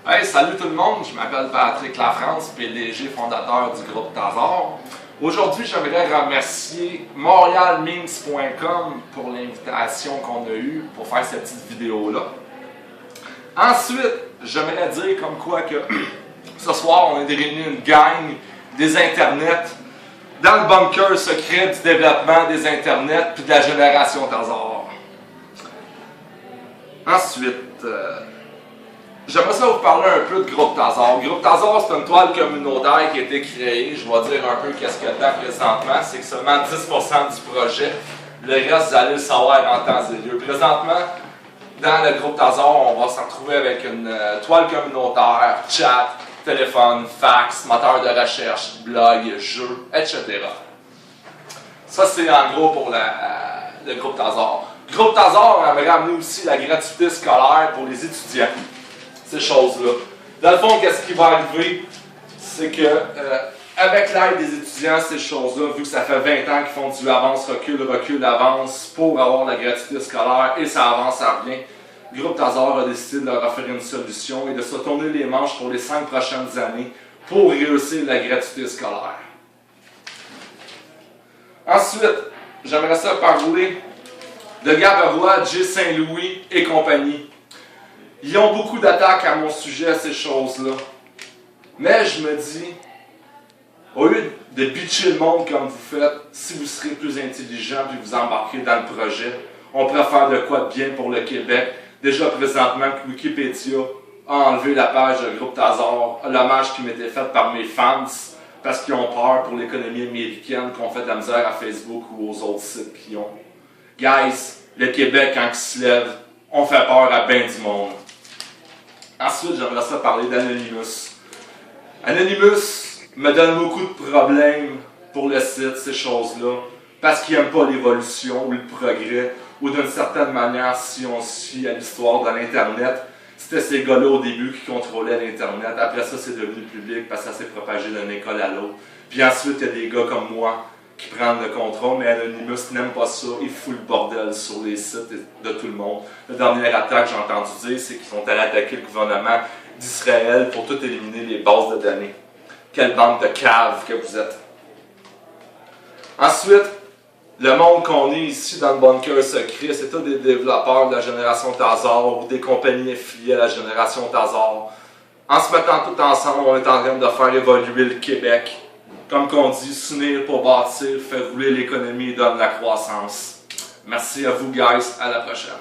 Hey, salut tout le monde, je m'appelle Patrick Lafrance, PDG fondateur du groupe Tazar. Aujourd'hui, j'aimerais remercier montrealmemes.com pour l'invitation qu'on a eue pour faire cette petite vidéo-là. Ensuite, j'aimerais dire comme quoi que ce soir, on a réuni une gang des internets dans le bunker secret du développement des internets puis de la génération Tazar. Ensuite, j'aimerais ça vous parler un peu de Groupe Tazar. Groupe Tazar, c'est une toile communautaire qui a été créée. Je vais dire un peu qu'est-ce qu'il y a dedans présentement. C'est que seulement 10% du projet. Le reste, vous allez le savoir en temps et lieu. Présentement, dans le Groupe Tazar, on va se retrouver avec une toile communautaire, chat, téléphone, fax, moteur de recherche, blog, jeux, etc. Ça, c'est en gros pour le Groupe Tazar. Groupe Tazar aimerait amener aussi la gratuité scolaire pour les étudiants. Ces choses-là. Dans le fond, qu'est-ce qui va arriver? C'est que, avec l'aide des étudiants, ces choses-là, vu que ça fait 20 ans qu'ils font du avance-recul, recul-avance pour avoir la gratuité scolaire et ça avance à rien, le Groupe Tazar a décidé de leur offrir une solution et de se tourner les manches pour les 5 prochaines années pour réussir la gratuité scolaire. Ensuite, j'aimerais ça parler de Gaberois, J. Saint-Louis et compagnie. Ils ont beaucoup d'attaques à mon sujet, ces choses-là. Mais je me dis, au lieu de bitcher le monde comme vous faites, si vous serez plus intelligent et vous embarquez dans le projet, on pourrait faire de quoi de bien pour le Québec. Déjà présentement, Wikipédia a enlevé la page de Groupe Tazar, l'hommage qui m'était fait par mes fans, parce qu'ils ont peur pour l'économie américaine, qu'on fait de la misère à Facebook ou aux autres sites qui ont. Guys, le Québec, quand il se lève, on fait peur à bien du monde. Ensuite, j'aimerais ça parler d'Anonymous. Anonymous me donne beaucoup de problèmes pour le site, ces choses-là, parce qu'ils n'aiment pas l'évolution ou le progrès, ou d'une certaine manière, si on se fie à l'histoire de l'Internet, c'était ces gars-là au début qui contrôlaient l'Internet. Après ça, c'est devenu public parce que ça s'est propagé d'une école à l'autre. Puis ensuite, il y a des gars comme moi qui prennent le contrôle, mais Anonymous n'aime pas ça, il fout le bordel sur les sites de tout le monde. La dernière attaque que j'ai entendu dire, c'est qu'ils sont allés attaquer le gouvernement d'Israël pour tout éliminer les bases de données. Quelle bande de caves que vous êtes. Ensuite, le monde qu'on est ici dans le bunker secret, c'est tous des développeurs de la génération Tazar ou des compagnies affiliées à la génération Tazar. En se mettant tout ensemble, on est en train de faire évoluer le Québec. Comme qu'on dit, s'unir pour bâtir, faire rouler l'économie et donner la croissance. Merci à vous, guys. À la prochaine.